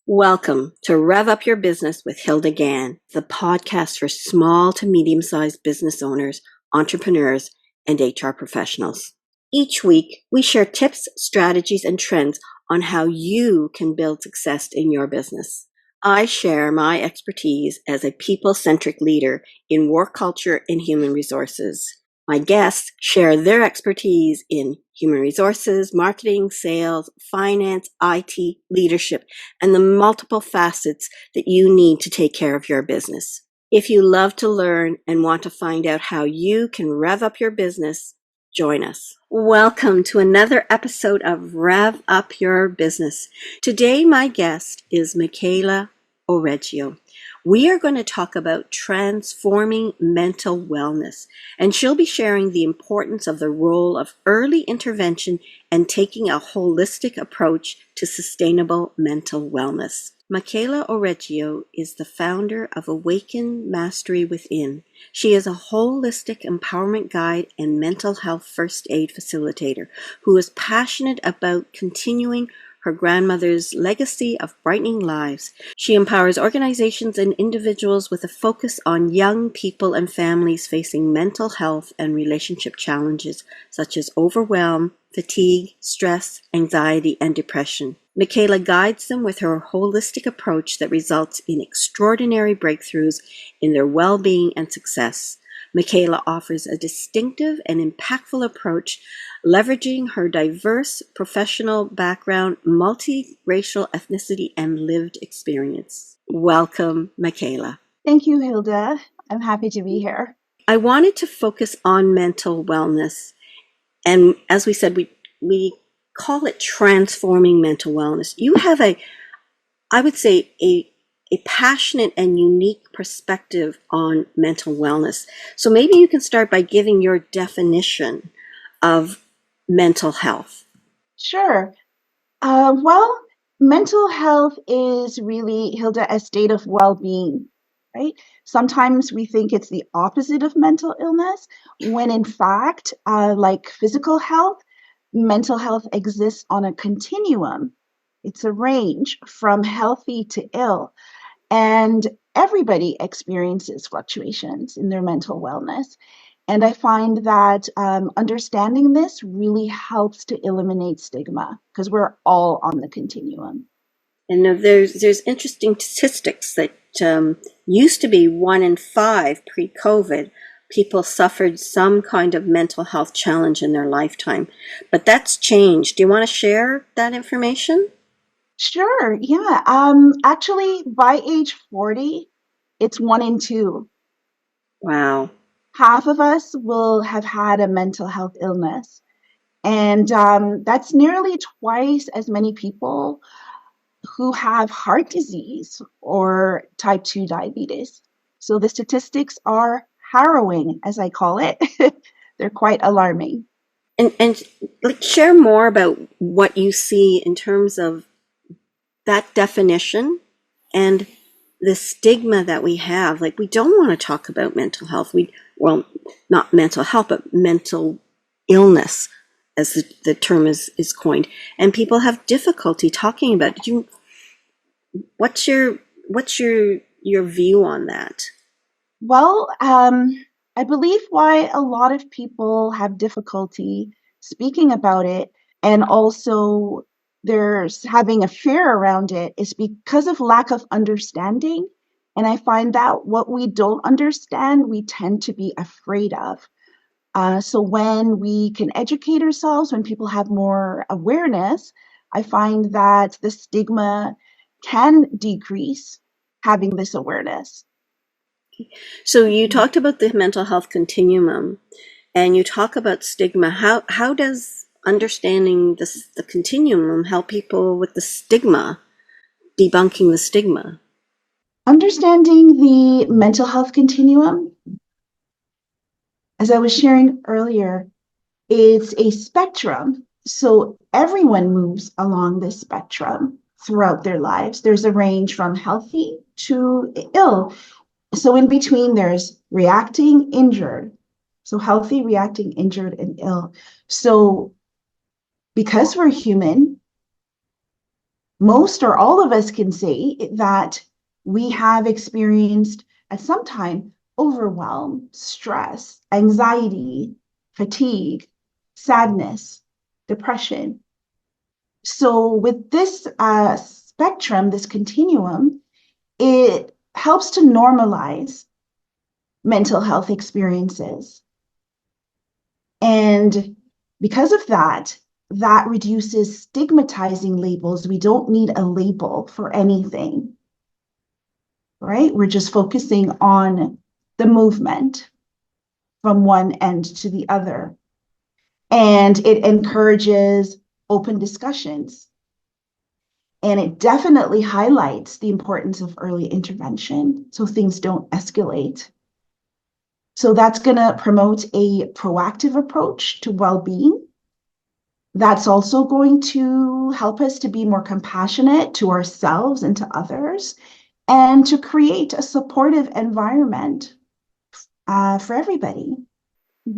Welcome to Rev Up Your Business with Hilda Gann, the podcast for small to medium-sized business owners, entrepreneurs, and HR professionals. Each week, we share tips, strategies, and trends on how you can build success in your business. I share my expertise as a people-centric leader in work culture and human resources. My guests share their expertise in human resources, marketing, sales, finance, IT, leadership, and the multiple facets that you need to take care of your business. If you love to learn and want to find out how you can rev up your business, join us. Welcome to another episode of Rev Up Your Business. Today, my guest is Michaela Oreggio. We are going to talk about transforming mental wellness, and she'll be sharing the importance of the role of early intervention and taking a holistic approach to sustainable mental wellness. Michaela Oreggio is the founder of Awaken Mastery Within. She is a holistic empowerment guide and mental health first aid facilitator who is passionate about continuing her grandmother's legacy of brightening lives. She empowers organizations and individuals with a focus on young people and families facing mental health and relationship challenges such as overwhelm, fatigue, stress, anxiety, and depression. Michaela guides them with her holistic approach that results in extraordinary breakthroughs in their well-being and success. Michaela offers a distinctive and impactful approach, leveraging her diverse professional background, multiracial ethnicity, and lived experience. Welcome, Michaela. Thank you, Hilda. I'm happy to be here. I wanted to focus on mental wellness. And as we said, we call it transforming mental wellness. You have I would say, a passionate and unique perspective on mental wellness. So maybe you can start by giving your definition of mental health. Sure. Mental health is really, Hilda, a state of well-being, right? Sometimes we think it's the opposite of mental illness, when in fact, like physical health, mental health exists on a continuum. It's a range from healthy to ill. And everybody experiences fluctuations in their mental wellness. And I find that understanding this really helps to eliminate stigma because we're all on the continuum. And there's interesting statistics that used to be 1 in 5 pre-COVID people suffered some kind of mental health challenge in their lifetime. But that's changed. Do you want to share that information? Sure, yeah. Actually, by age 40, it's 1 in 2. Wow. Half of us will have had a mental health illness. And that's nearly twice as many people who have heart disease or type 2 diabetes. So the statistics are harrowing, as I call it. They're quite alarming. And share more about what you see in terms of that definition and the stigma that we have. Like, we don't want to talk about mental health. Not mental health, but mental illness, as the term is coined. And people have difficulty talking about it. What's your view on that? Well, I believe why a lot of people have difficulty speaking about it, and also there's having a fear around it, is because of lack of understanding. And I find that what we don't understand, we tend to be afraid of. So when we can educate ourselves, when people have more awareness, I find that the stigma can decrease having this awareness. So you talked about the mental health continuum, and you talk about stigma. How does understanding the continuum help people with the stigma, debunking the stigma? Understanding the mental health continuum, as I was sharing earlier, it's a spectrum. So everyone moves along this spectrum throughout their lives. There's a range from healthy to ill. So in between, there's reacting, injured. So healthy, reacting, injured, and ill. So because we're human, most or all of us can say that we have experienced at some time overwhelm, stress, anxiety, fatigue, sadness, depression. So with this spectrum, this continuum, it helps to normalize mental health experiences. And because of that, that reduces stigmatizing labels. We don't need a label for anything, right? We're just focusing on the movement from one end to the other. And it encourages open discussions. And it definitely highlights the importance of early intervention so things don't escalate. So that's going to promote a proactive approach to well-being. That's also going to help us to be more compassionate to ourselves and to others, and to create a supportive environment for everybody.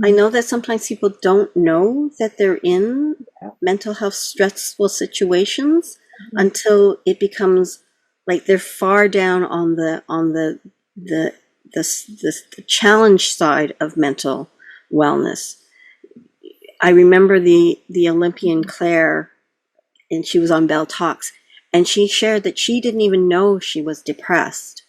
I know that sometimes people don't know that they're in mental health stressful situations until it becomes like they're far down on the challenge side of mental wellness. I remember the Olympian Claire, and she was on Bell Talks, and she shared that she didn't even know she was depressed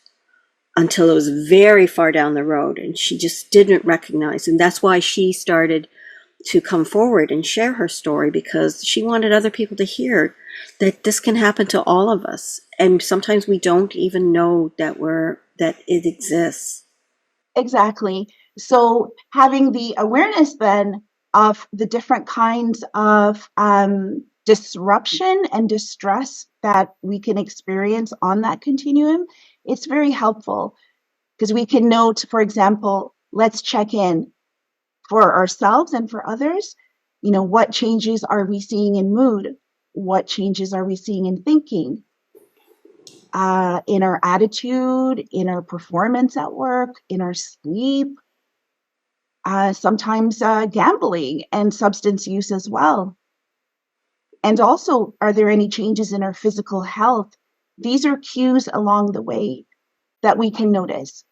until it was very far down the road, and she just didn't recognize. And that's why she started to come forward and share her story, because she wanted other people to hear that this can happen to all of us, and sometimes we don't even know that it exists. Exactly. So having the awareness then of the different kinds of disruption and distress that we can experience on that continuum, it's very helpful because we can note, for example, let's check in for ourselves and for others. You know, what changes are we seeing in mood? What changes are we seeing in thinking? In our attitude, in our performance at work, in our sleep, sometimes gambling and substance use as well. And also, are there any changes in our physical health? These are cues along the way that we can notice.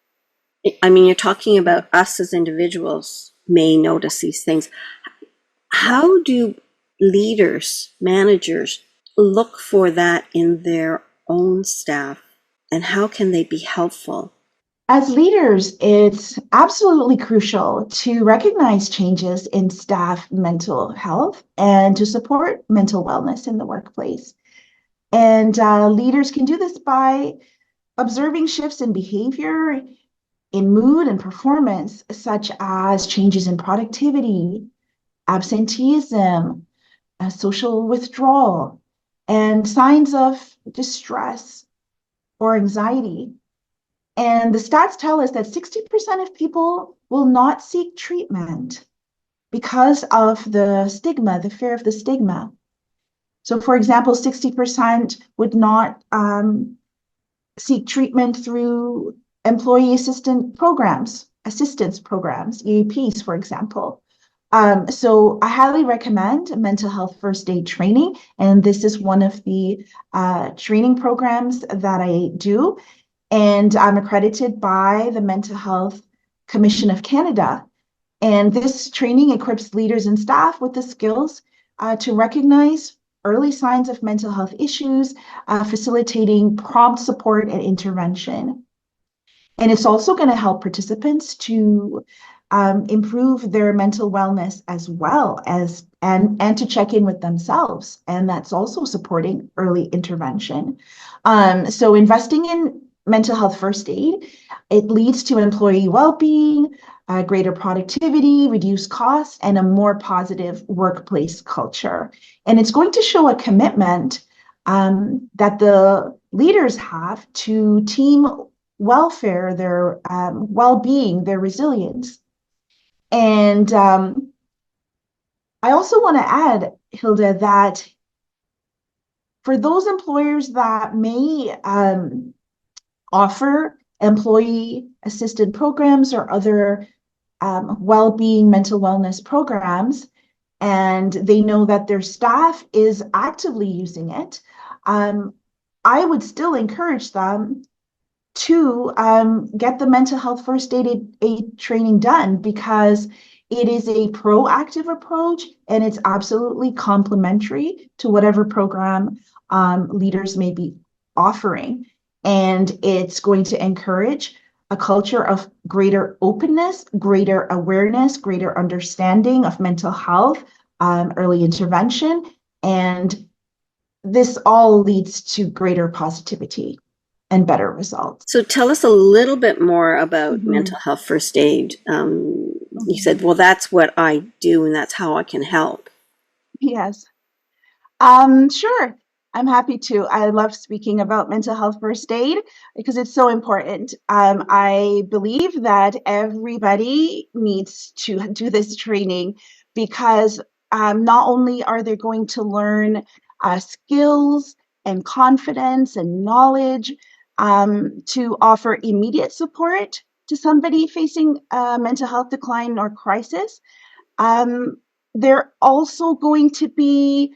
I mean, you're talking about us as individuals may notice these things. How do leaders, managers look for that in their own staff, and how can they be helpful? As leaders, it's absolutely crucial to recognize changes in staff mental health and to support mental wellness in the workplace. And leaders can do this by observing shifts in behavior, in mood and performance, such as changes in productivity, absenteeism, social withdrawal, and signs of distress or anxiety. And the stats tell us that 60% of people will not seek treatment because of the stigma, the fear of the stigma. So, for example, 60% would not seek treatment through employee assistance programs, EAPs, for example. So I highly recommend mental health first aid training, and this is one of the training programs that I do, and I'm accredited by the Mental Health Commission of Canada. And this training equips leaders and staff with the skills to recognize early signs of mental health issues, facilitating prompt support and intervention. And it's also going to help participants to improve their mental wellness as well as and to check in with themselves. And that's also supporting early intervention. So investing in mental health first aid, it leads to employee well-being, greater productivity, reduced costs, and a more positive workplace culture. And it's going to show a commitment that the leaders have to team welfare, their well-being, their resilience. And I also want to add, Hilda, that for those employers that may offer employee assisted programs or other well-being mental wellness programs, and they know that their staff is actively using it, I would still encourage them to get the mental health first aid training done, because it is a proactive approach and it's absolutely complementary to whatever program leaders may be offering. And it's going to encourage a culture of greater openness, greater awareness, greater understanding of mental health, early intervention, and this all leads to greater positivity and better results. So tell us a little bit more about Mm-hmm. mental health first aid. You said, well, that's what I do and that's how I can help. Yes. Sure. I'm happy to. I love speaking about mental health first aid because it's so important. I believe that everybody needs to do this training because not only are they going to learn skills and confidence and knowledge to offer immediate support to somebody facing mental health decline or crisis, they're also going to be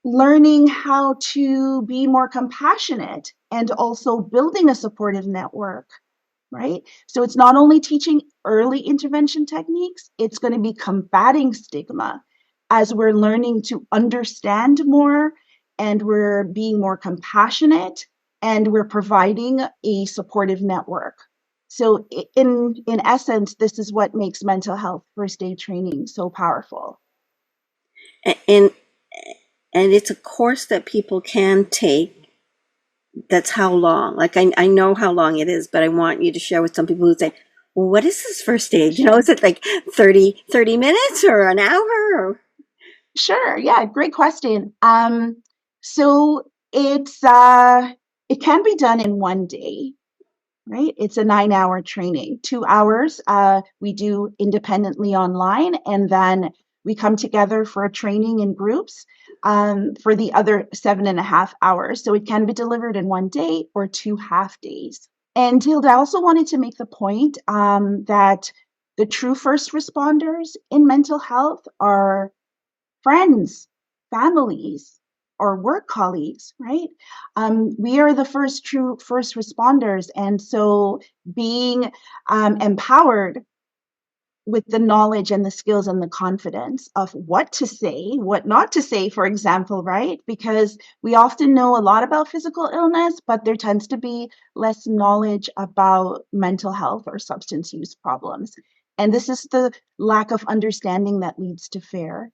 learning how to be more compassionate and also building a supportive network, right? So it's not only teaching early intervention techniques, it's going to be combating stigma as we're learning to understand more and we're being more compassionate and we're providing a supportive network. So in essence, this is what makes mental health first aid training so powerful. And it's a course that people can take. That's how long? Like, I know how long it is, but I want you to share with some people who say, well, what is this first aid? You know, is it like 30 minutes or an hour? Or? Sure. Yeah. Great question. So it can be done in one day, right? It's a 9-hour training. 2 hours we do independently online, and then we come together for a training in groups for the other 7.5 hours. So it can be delivered in one day or 2 half days. And Hilda, I also wanted to make the point that the true first responders in mental health are friends, families, or work colleagues, right? We are the true first responders. And so being empowered with the knowledge and the skills and the confidence of what to say, what not to say, for example, right? Because we often know a lot about physical illness, but there tends to be less knowledge about mental health or substance use problems. And this is the lack of understanding that leads to fear,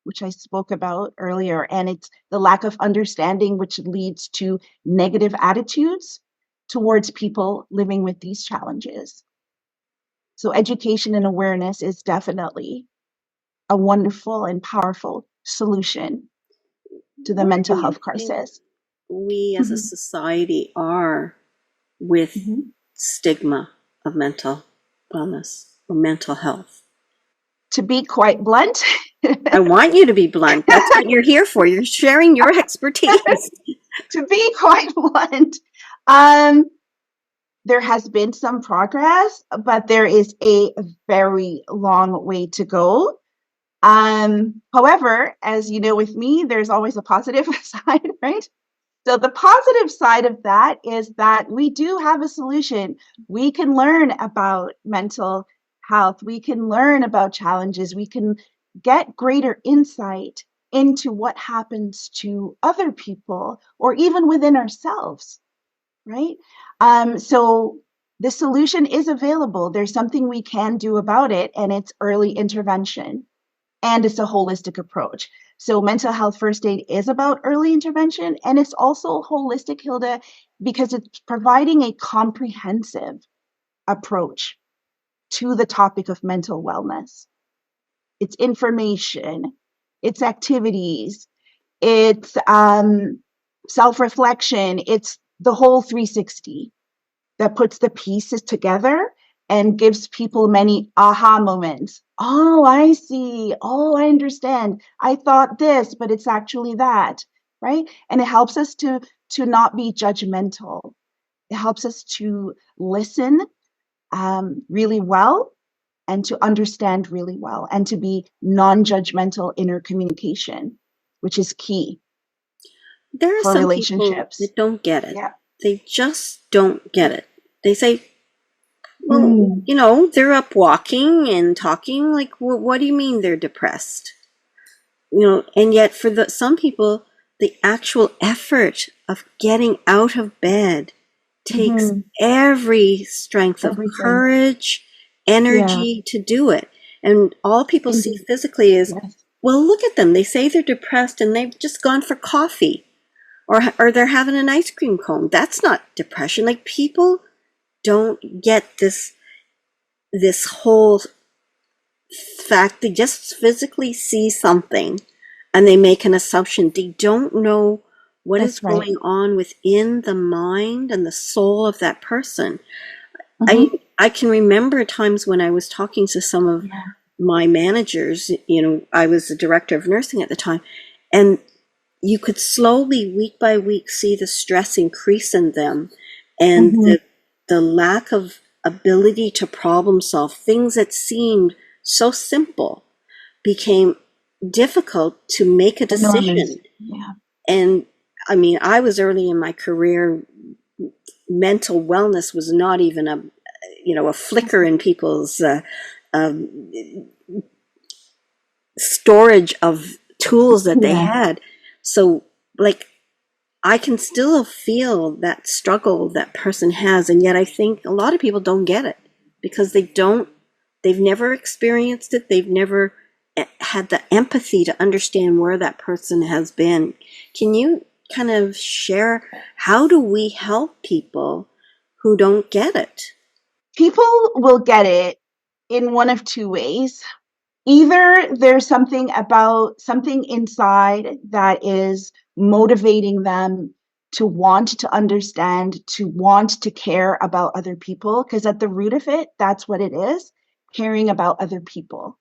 which I spoke about earlier. And it's the lack of understanding which leads to negative attitudes towards people living with these challenges. So education and awareness is definitely a wonderful and powerful solution to the Where mental do you health think crisis. we as a society are with Mhm. stigma of mental wellness or mental health? To be quite blunt, I want you to be blunt. That's what you're here for. You're sharing your expertise. to be quite blunt, um, there has been some progress, but there is a very long way to go. However, as you know, with me, there's always a positive side, right? So the positive side of that is that we do have a solution. We can learn about mental health. We can learn about challenges. We can get greater insight into what happens to other people or even within ourselves, right? So the solution is available. There's something we can do about it, and it's early intervention. And it's a holistic approach. So mental health first aid is about early intervention, and it's also holistic, Hilda, because it's providing a comprehensive approach to the topic of mental wellness. It's information, it's activities, it's self-reflection, it's the whole 360 that puts the pieces together and gives people many aha moments. Oh, I see. Oh, I understand. I thought this, but it's actually that, right? And it helps us to not be judgmental. It helps us to listen really well and to understand really well and to be non-judgmental in our communication, which is key. There are for some people relationships. that don't get it. Yeah. They just don't get it. They say, well, Mm. they're up walking and talking. Like, what do you mean they're depressed? And yet for some people, the actual effort of getting out of bed takes Mm-hmm. every strength of Everything. courage, Yeah. energy to do it. And all people see Indeed. physically is, Yes. well, look at them. They say they're depressed and they've just gone for coffee or they're having an ice cream cone. That's not depression. Like, people don't get this whole fact. They just physically see something and they make an assumption. They don't know what is That's right. going on within the mind and the soul of that person. Mm-hmm. I can remember times when I was talking to some of Yeah. my managers. I was the director of nursing at the time, and you could slowly, week by week, see the stress increase in them, and Mm-hmm. the lack of ability to problem solve. Things that seemed so simple became difficult to make a Enormous. decision. Yeah. And I mean, I was early in my career. Mental wellness was not even a flicker in people's um, storage of tools that they Yeah. had. So, like, I can still feel that struggle that person has, and yet I think a lot of people don't get it because they've never experienced it. They've never had the empathy to understand where that person has been. Can you kind of share, how do we help people who don't get it? People will get it in one of two ways. Either there's something inside that is motivating them to want to understand, to want to care about other people, because at the root of it, that's what it is, caring about other people.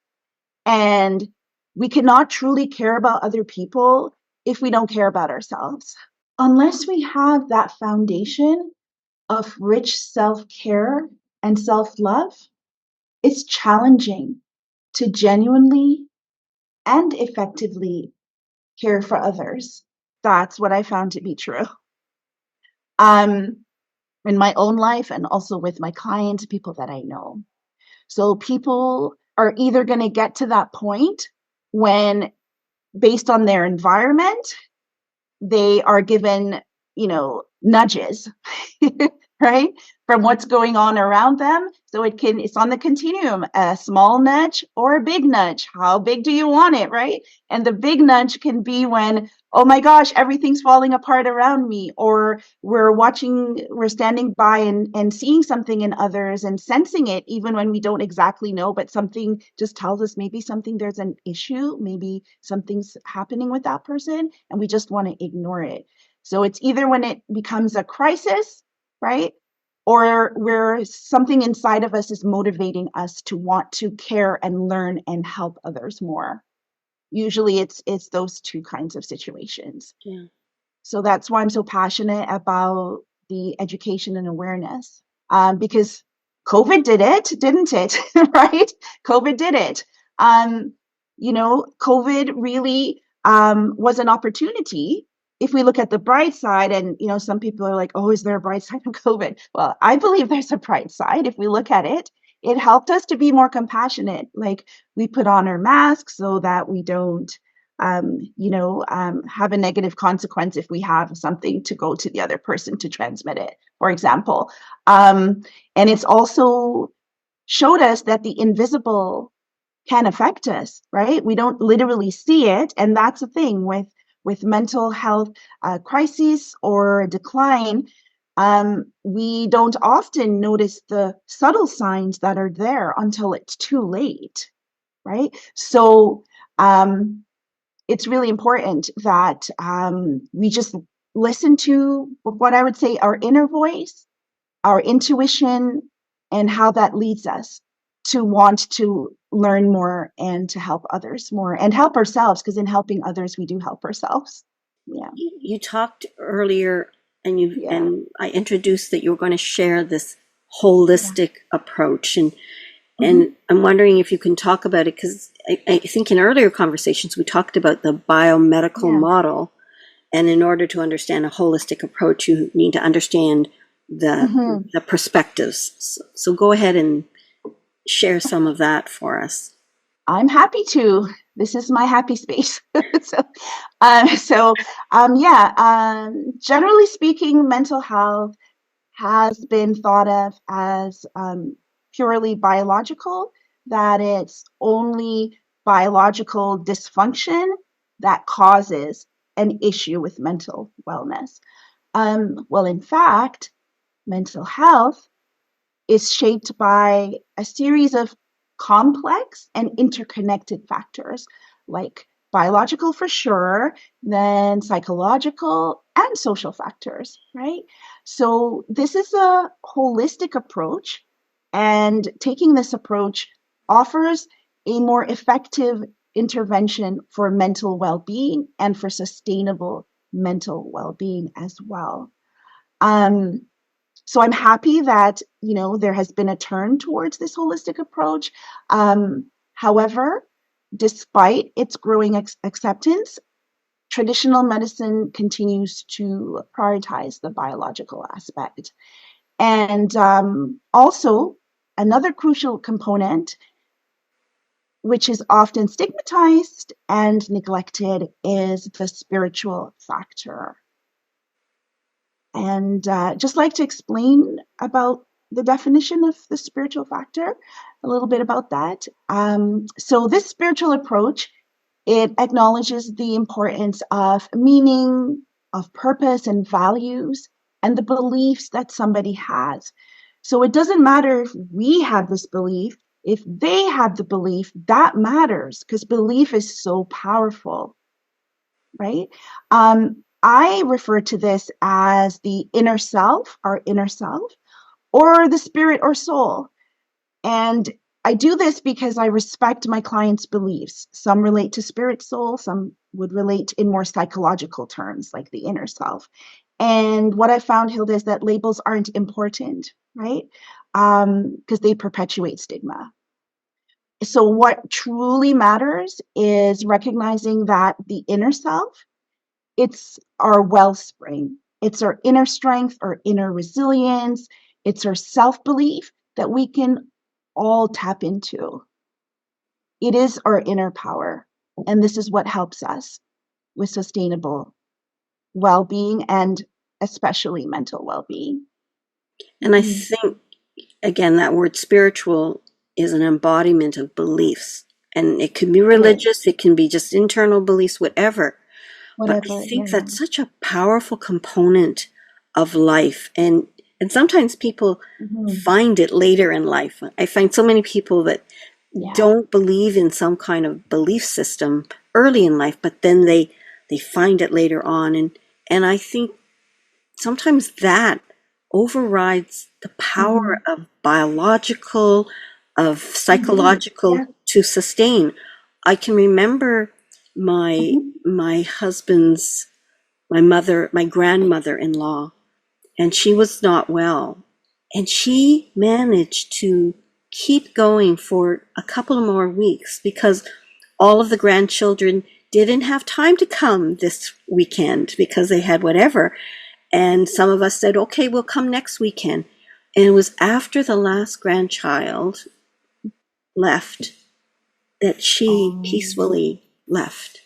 And we cannot truly care about other people if we don't care about ourselves. Unless we have that foundation of rich self-care and self-love, it's challenging to genuinely and effectively care for others. That's what I found to be true. Um, in my own life and also with my clients, people that I know. So people are either going to get to that point when, based on their environment, they are given, nudges, right? From what's going on around them. So it's on the continuum, a small nudge or a big nudge. How big do you want it, right? And the big nudge can be when, oh my gosh, everything's falling apart around me, or we're standing by and seeing something in others and sensing it, even when we don't exactly know, but something just tells us maybe there's an issue, maybe something's happening with that person, and we just want to ignore it. So it's either when it becomes a crisis, right? Or where something inside of us is motivating us to want to care and learn and help others more. Usually it's those two kinds of situations. Yeah. So that's why I'm so passionate about the education and awareness, because COVID did it, didn't it? Right? COVID did it. COVID really was an opportunity. If we look at the bright side, and some people are like, "Oh, is there a bright side of COVID?" Well, I believe there's a bright side. If we look at it, it helped us to be more compassionate. Like, we put on our masks so that we don't have a negative consequence if we have something to go to the other person to transmit it, for example. And it's also showed us that the invisible can affect us, right? We don't literally see it. And that's the thing with mental health crises or decline. We don't often notice the subtle signs that are there until it's too late, right? So, it's really important that we just listen to what I would say our inner voice, our intuition, and how that leads us to want to learn more and to help others more and help ourselves, because in helping others, we do help ourselves. Yeah. You talked earlier, and Yeah. I introduced that you were going to share this Yeah. holistic approach, and Mm-hmm. I'm wondering if you can talk about it, because I think in earlier conversations we talked about the biomedical Yeah. model, And in order to understand a holistic approach, you need to understand the perspectives. So go ahead and share some of that for us. I'm happy to. This is my happy space. so, generally speaking, mental health has been thought of as purely biological, that it's only biological dysfunction that causes an issue with mental wellness. Well, in fact, mental health is shaped by a series of complex and interconnected factors, like biological for sure, then psychological and social factors, right? So this is a holistic approach, and taking this approach offers a more effective intervention for mental well-being and for sustainable mental well-being as well. So I'm happy that, there has been a turn towards this holistic approach. However, despite its growing acceptance, traditional medicine continues to prioritize the biological aspect. And also, another crucial component, which is often stigmatized and neglected, is the spiritual factor. And just like to explain about the definition of the spiritual factor, a little bit about that. So this spiritual approach, it acknowledges the importance of meaning, of purpose and values, and the beliefs that somebody has. So it doesn't matter if we have this belief, if they have the belief, that matters, because belief is so powerful, right? I refer to this as the inner self, our inner self, or the spirit or soul. And I do this because I respect my clients' beliefs. Some relate to spirit, soul, some would relate in more psychological terms, like the inner self. And what I found, Hilda, is that labels aren't important, right? Because they perpetuate stigma. So what truly matters is recognizing that the inner self, it's our wellspring. It's our inner strength, our inner resilience. It's our self-belief that we can all tap into. It is our inner power. And this is what helps us with sustainable well-being and especially mental well-being. And I think, again, that word spiritual is an embodiment of beliefs. And it can be religious, it can be just internal beliefs, whatever. But I think that's such a powerful component of life. And sometimes people find it later in life. I find so many people that don't believe in some kind of belief system early in life, but then they find it later on. And I think sometimes that overrides the power of biological, of psychological to sustain. I can remember my husband's, my grandmother-in-law, and she was not well. And she managed to keep going for a couple more weeks because all of the grandchildren didn't have time to come this weekend because they had whatever. And some of us said, okay, we'll come next weekend. And it was after the last grandchild left that she peacefully left.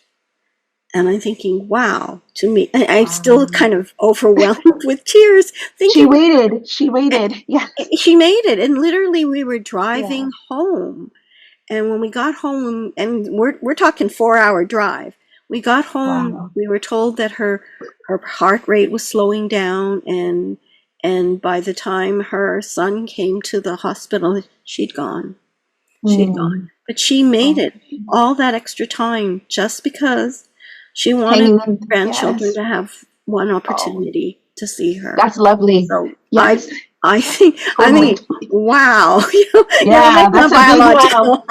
And I'm thinking, wow, to me, I'm still kind of overwhelmed with tears. Thinking, she waited. Yeah. She made it. And literally we were driving home. And when we got home, and we're talking 4-hour drive, we got home, we were told that her heart rate was slowing down. And by the time her son came to the hospital, she'd gone. She'd gone. But she made it all that extra time just because she wanted grandchildren to have one opportunity to see her. That's lovely. So I think, wow. That's biological.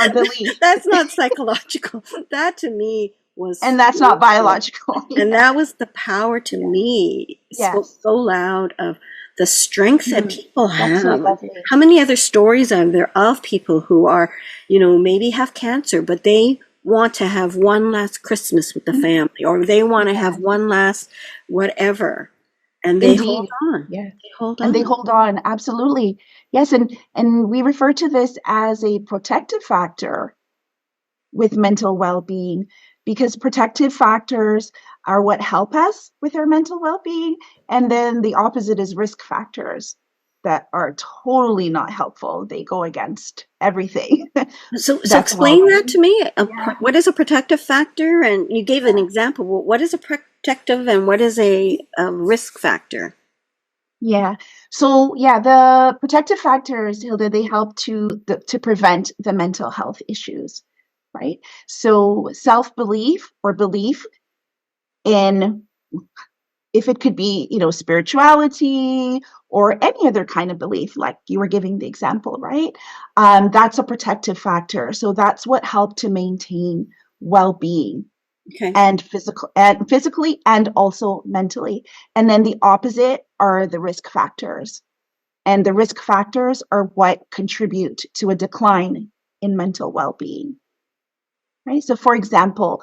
That's not psychological. That to me was, and that's not biological. And that was the power to me. Spoke so loud of the strength that people have. So how many other stories are there of people who are, maybe have cancer, but they want to have one last Christmas with the family, or they want to have one last whatever, and they hold Indeed. on. Yeah. They hold And they on. hold on. Absolutely. Yes. And we refer to this as a protective factor with mental well-being, because protective factors are what help us with our mental well-being. And then the opposite is risk factors that are totally not helpful. They go against everything. So That's explain that well-being. to me. Yeah. What is a protective factor? And you gave an example. Well, what is a protective and what is a risk factor? Yeah. So yeah, the protective factors, Hilda, they help to prevent the mental health issues, right? So self-belief or belief in, if it could be, spirituality or any other kind of belief, like you were giving the example, right? That's a protective factor. So that's what helped to maintain well-being Okay. and physically and also mentally. And then the opposite are the risk factors. And the risk factors are what contribute to a decline in mental well-being. Right. So, for example,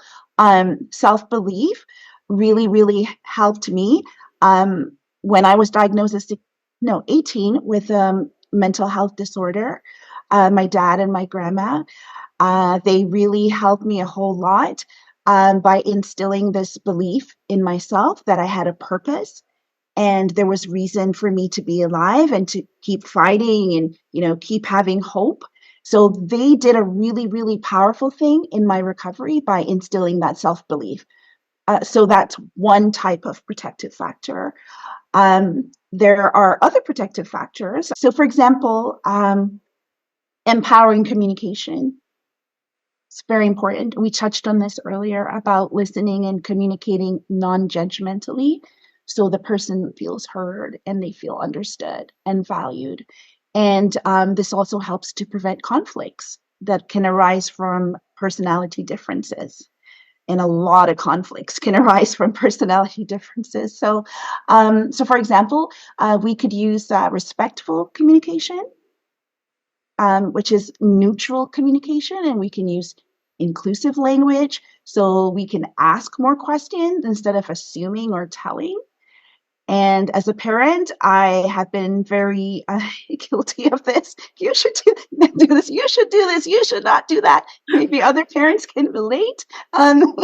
self-belief really, really helped me when I was diagnosed as 18 with a mental health disorder. My dad and my grandma, they really helped me a whole lot by instilling this belief in myself that I had a purpose and there was reason for me to be alive and to keep fighting and keep having hope. So they did a really, really powerful thing in my recovery by instilling that self-belief. So that's one type of protective factor. There are other protective factors. So for example, empowering communication. It's very important. We touched on this earlier about listening and communicating non-judgmentally. So the person feels heard and they feel understood and valued. And this also helps to prevent conflicts that can arise from personality differences. And a lot of conflicts can arise from personality differences. So for example, we could use respectful communication, which is neutral communication, and we can use inclusive language. So we can ask more questions instead of assuming or telling. And as a parent, I have been very guilty of this. You should do this. You should do this. You should not do that. Maybe other parents can relate. Um,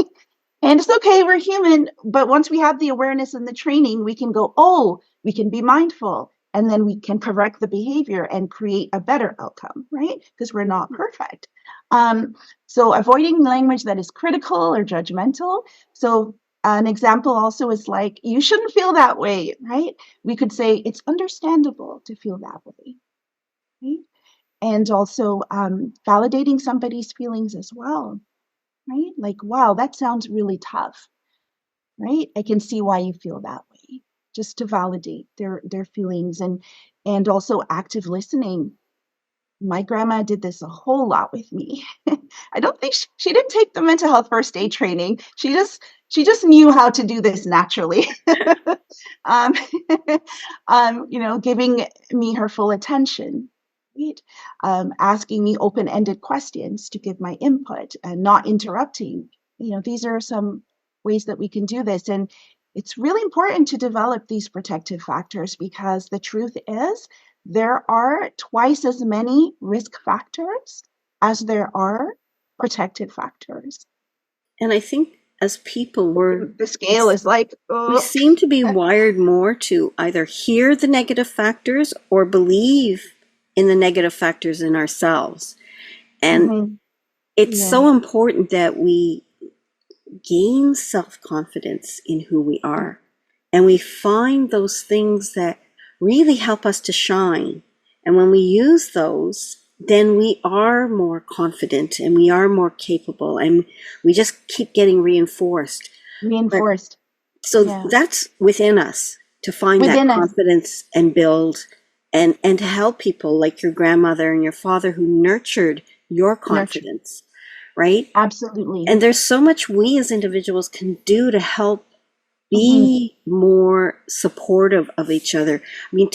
and it's okay, we're human. But once we have the awareness and the training, we can go, oh, we can be mindful. And then we can correct the behavior and create a better outcome, right? Because we're not perfect. So avoiding language that is critical or judgmental. So an example also is like, you shouldn't feel that way, right? We could say, it's understandable to feel that way, right? And also validating somebody's feelings as well, right? Like, wow, that sounds really tough, right? I can see why you feel that way, just to validate their feelings. And also active listening. My grandma did this a whole lot with me. I don't think she didn't take the mental health first aid training. She just knew how to do this naturally. um, giving me her full attention, right? Asking me open-ended questions to give my input and not interrupting. These are some ways that we can do this. And it's really important to develop these protective factors because the truth is there are twice as many risk factors as there are protective factors. And I think as people, The scale is like, we oh. seem to be wired more to either hear the negative factors or believe in the negative factors in ourselves. And Mhm. it's Yeah, so important that we gain self-confidence in who we are. And we find those things that really help us to shine. And when we use those, then we are more confident and we are more capable and we just keep getting reinforced. But reinforced. so Yeah, that's within us to find that within us. confidence and build and to help people like your grandmother and your father who nurtured your Nurture. confidence, right? Absolutely. And there's so much we as individuals can do to help Hmm. be more supportive of each other. I mean,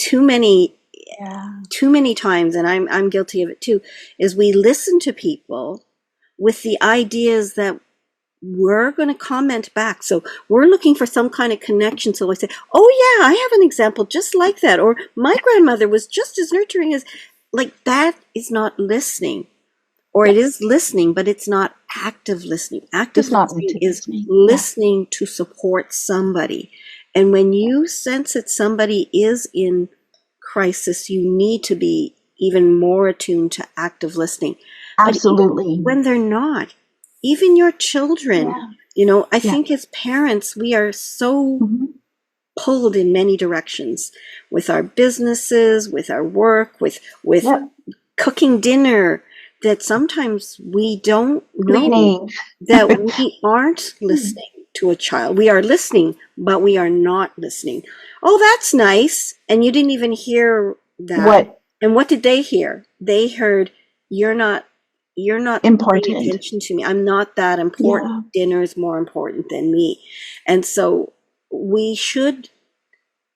Yeah. too many times, and I'm guilty of it too, is we listen to people with the ideas that we're going to comment back. So we're looking for some kind of connection. So I say, oh yeah, I have an example just like that. Or my grandmother was just as nurturing as, like, that is not listening. Or it is listening, but it's not active listening. Active It's not listening active is listening. listening to support somebody. And when you sense that somebody is in crisis, you need to be even more attuned to active listening. Absolutely. But when they're not, even your children, I think as parents, we are so pulled in many directions with our businesses, with our work, with cooking dinner, that sometimes we don't know that we aren't listening to a child. We are listening, but we are not listening. Oh, that's nice. And you didn't even hear that. And what did they hear? They heard, you're not important. paying attention to me. I'm not that important. Dinner is more important than me. And so we should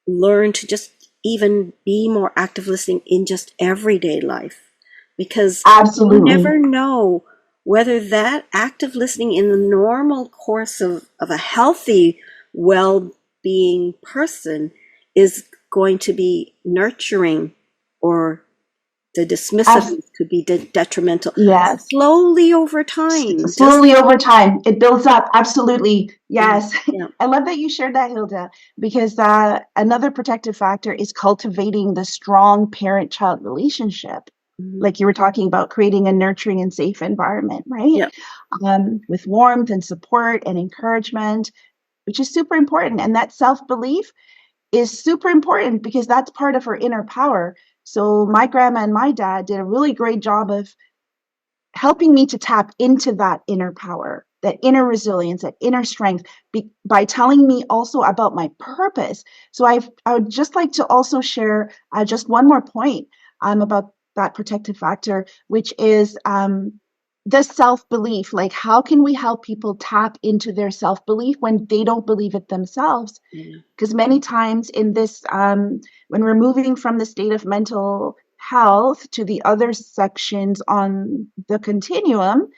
learn to just even be more active listening in just everyday life, because you never know whether that active listening in the normal course of a healthy, well-being person is going to be nurturing, or the dismissive could be detrimental. Yes. Slowly over time. Over time. It builds up. Absolutely. Yes. Yeah. I love that you shared that, Hilda, because another protective factor is cultivating the strong parent-child relationship. Like you were talking about, creating a nurturing and safe environment, right? Yeah. With warmth and support and encouragement, which is super important. And that self-belief is super important because that's part of her inner power. So my grandma and my dad did a really great job of helping me to tap into that inner power, that inner resilience, that inner strength, by telling me also about my purpose. So I would just like to also share just one more point about that protective factor, which is the self-belief. Like, how can we help people tap into their self-belief when they don't believe it themselves? Because many times in this, when we're moving from the state of mental health to the other sections on the continuum,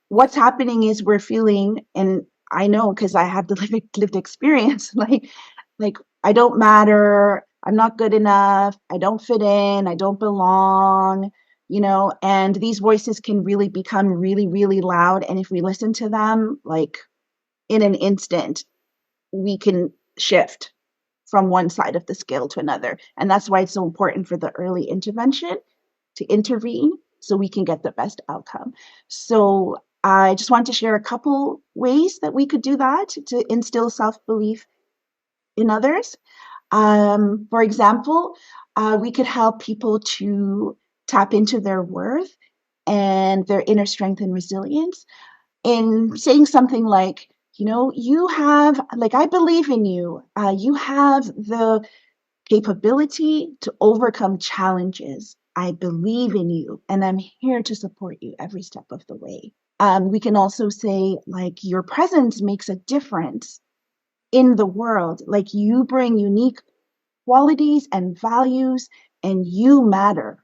what's happening is we're feeling, and I know because I have the lived experience, like I don't matter, I'm not good enough, I don't fit in, I don't belong, and these voices can really become really, really loud. And if we listen to them, like in an instant, we can shift from one side of the scale to another. And that's why it's so important for the early intervention to intervene so we can get the best outcome. So I just want to share a couple ways that we could do that to instill self-belief in others. For example, we could help people to tap into their worth and their inner strength and resilience in saying something like, you have, like, I believe in you. You have the capability to overcome challenges. I believe in you, and I'm here to support you every step of the way. We can also say, like, your presence makes a difference in the world. Like, you bring unique qualities and values, and you matter.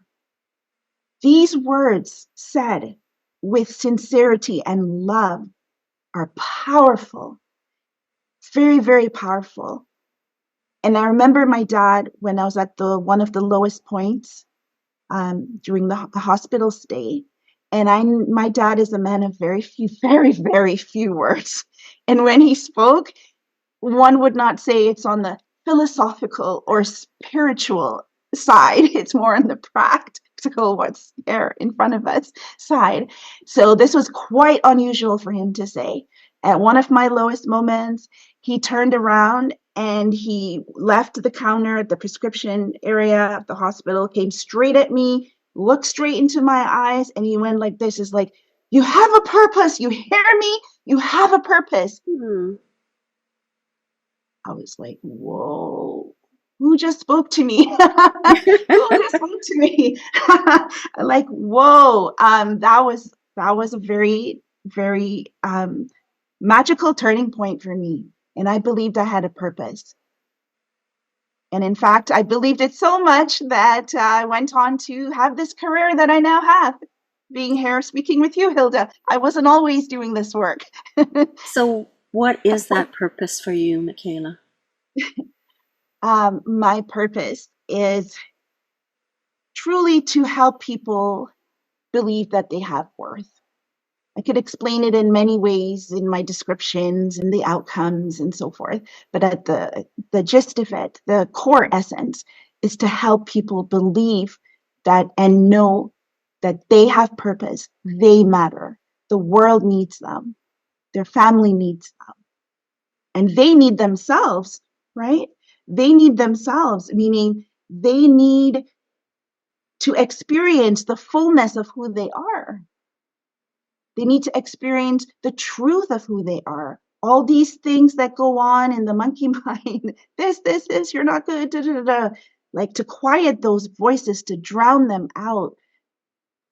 These words said with sincerity and love are powerful, very, very powerful. And I remember my dad when I was at one of the lowest points during the hospital stay. And my dad is a man of very few, very, very few words. And when he spoke, one would not say it's on the philosophical or spiritual side. It's more on the practical, what's there in front of us side. So this was quite unusual for him to say. At one of my lowest moments, he turned around and he left the counter at the prescription area of the hospital, came straight at me, looked straight into my eyes, and he went like this, is like, you have a purpose. You hear me? You have a purpose. I was like, whoa, who just spoke to me? Who just spoke to me? Like, whoa. That was a very, very magical turning point for me. And I believed I had a purpose. And in fact, I believed it so much that I went on to have this career that I now have. being here speaking with you, Hilda. I wasn't always doing this work. So, what is that purpose for you, Michaela? My purpose is truly to help people believe that they have worth. I could explain it in many ways in my descriptions and the outcomes and so forth, but at the gist of it, the core essence is to help people believe that and know that they have purpose, they matter, the world needs them, their family needs them, and they need themselves, right? They need themselves, meaning they need to experience the fullness of who they are. They need to experience the truth of who they are. All these things that go on in the monkey mind, this, you're not good, da, da, da, da. Like to quiet those voices, to drown them out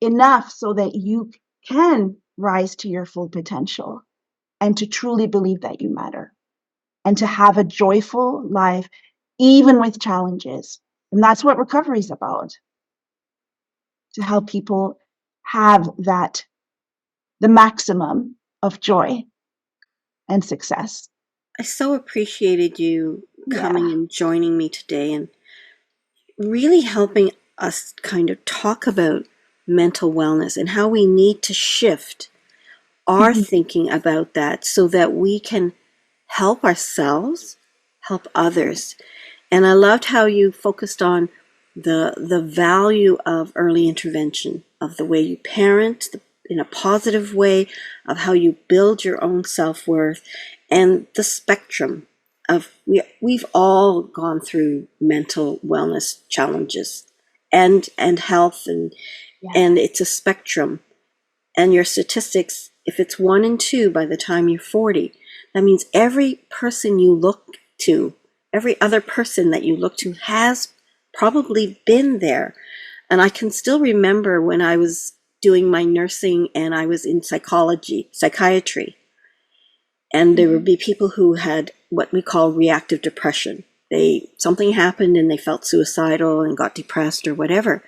enough so that you can rise to your full potential and to truly believe that you matter and to have a joyful life, even with challenges. And that's what recovery is about, to help people have that, the maximum of joy and success. I so appreciated you coming Yeah. and joining me today and really helping us kind of talk about mental wellness and how we need to shift our Mhm. thinking about that so that we can help ourselves, help others. And I loved how you focused on the value of early intervention, of the way you parent in a positive way, of how you build your own self-worth, and the spectrum of we've all gone through mental wellness challenges and health Yeah. and it's a spectrum. And your statistics, if it's 1 and 2 by the time you're 40, that means every person you look to, every other person that you look to has probably been there. And I can still remember when I was doing my nursing and I was in psychiatry, and there would Mhm. be people who had what we call reactive depression. Something happened and they felt suicidal and got depressed or whatever.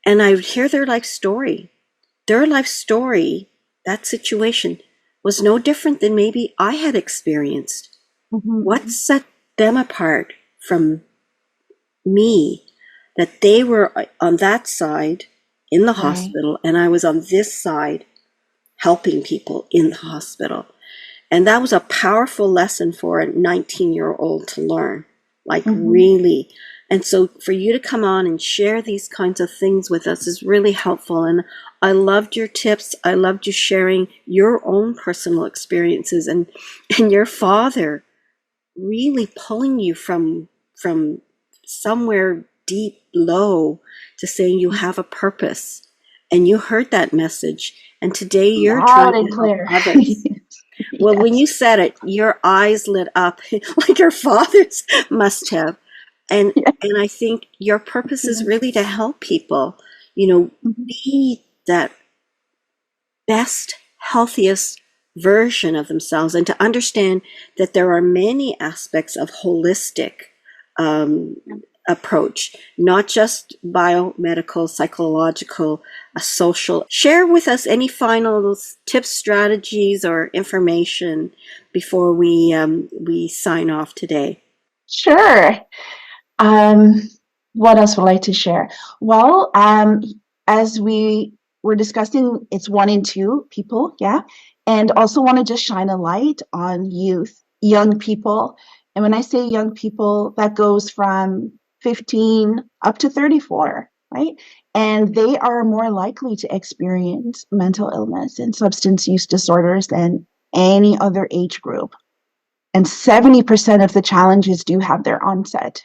And I would hear their life story, that situation, was no different than maybe I had experienced. What Mhm. set them apart from me? That they were on that side in the Right. hospital, and I was on this side helping people in the hospital. And that was a powerful lesson for a 19-year-old to learn, like Mhm. really. And so for you to come on and share these kinds of things with us is really helpful. And I loved your tips. I loved you sharing your own personal experiences and your father really pulling you from somewhere deep low to saying you have a purpose. And you heard that message. And today you're trying Loud and to help clear. others. Well, when Yes. you said it, your eyes lit up like your father's must have. And Yeah. and I think your purpose is Yeah. really to help people, you know, Mhm. be that best, healthiest version of themselves and to understand that there are many aspects of holistic um, approach, not just biomedical, psychological, social. Share with us any final tips, strategies, or information before we sign off today. Sure. Um, what else would I like to share? Well, as we were discussing, it's 1 and 2 people, yeah, and also want to just shine a light on youth, young people. And when I say young people, that goes from 15 up to 34, right? And they are more likely to experience mental illness and substance use disorders than any other age group. And 70% of the challenges do have their onset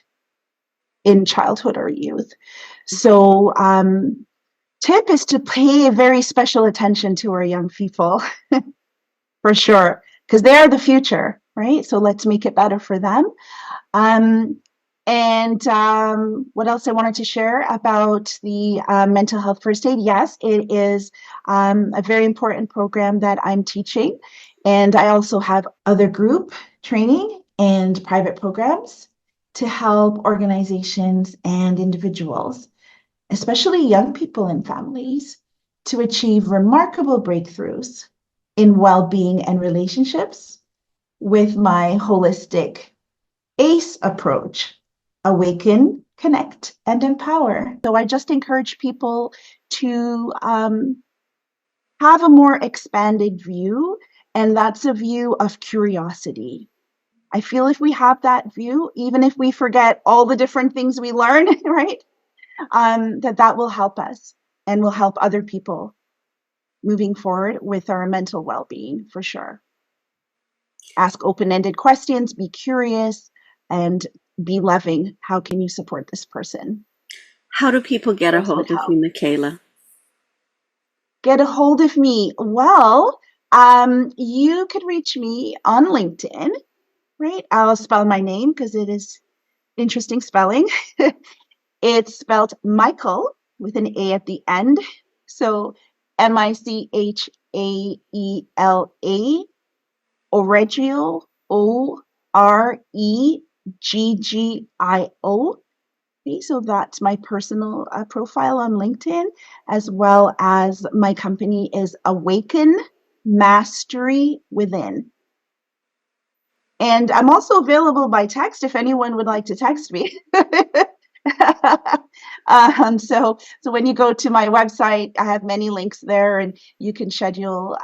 in childhood or youth. So, tip is to pay very special attention to our young people for sure, because they are the future, right? So let's make it better for them. Um, and what else I wanted to share about the mental health first aid? Yes, it is a very important program that I'm teaching. And I also have other group training and private programs to help organizations and individuals, especially young people and families, to achieve remarkable breakthroughs in well-being and relationships with my holistic ACE approach: awaken, connect, and empower. So I just encourage people to have a more expanded view, and that's a view of curiosity. I feel if we have that view, even if we forget all the different things we learn, right, that will help us and will help other people moving forward with our mental well-being, for sure. Ask open-ended questions, be curious, and be loving. How can you support this person? How do people get a Those would hold of help. you, Michaela? Get a hold of me. Well, you could reach me on LinkedIn, right? I'll spell my name because it is interesting spelling. It's spelled Michael with an A at the end. So Michaela, Oreggio, Oreggio. Okay, so that's my personal profile on LinkedIn, as well as my company is Awaken Mastery Within. And I'm also available by text if anyone would like to text me. So when you go to my website, I have many links there, and you can schedule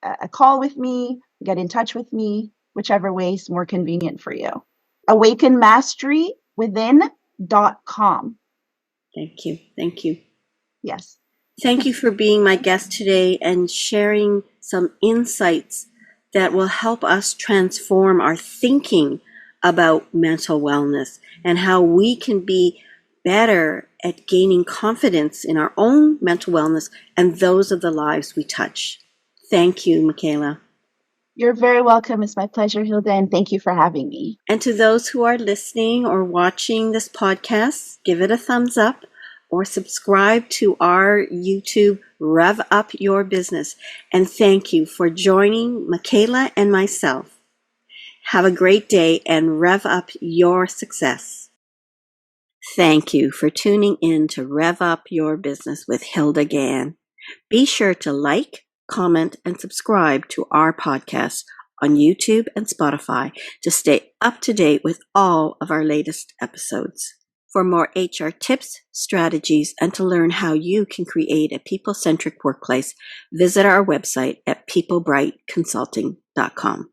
a call with me, get in touch with me, whichever way is more convenient for you. awakenmasterywithin.com. Thank you. Thank you. Yes. Thank you for being my guest today and sharing some insights that will help us transform our thinking about mental wellness and how we can be better at gaining confidence in our own mental wellness and those of the lives we touch. Thank you, Michaela. You're very welcome. It's my pleasure, Hilda, and thank you for having me. And to those who are listening or watching this podcast, give it a thumbs up or subscribe to our YouTube Rev Up Your Business. And thank you for joining Michaela and myself. Have a great day and rev up your success. Thank you for tuning in to Rev Up Your Business with Hilda Gann. Be sure to like, comment, and subscribe to our podcast on YouTube and Spotify to stay up to date with all of our latest episodes. For more HR tips, strategies, and to learn how you can create a people-centric workplace, visit our website at peoplebrightconsulting.com.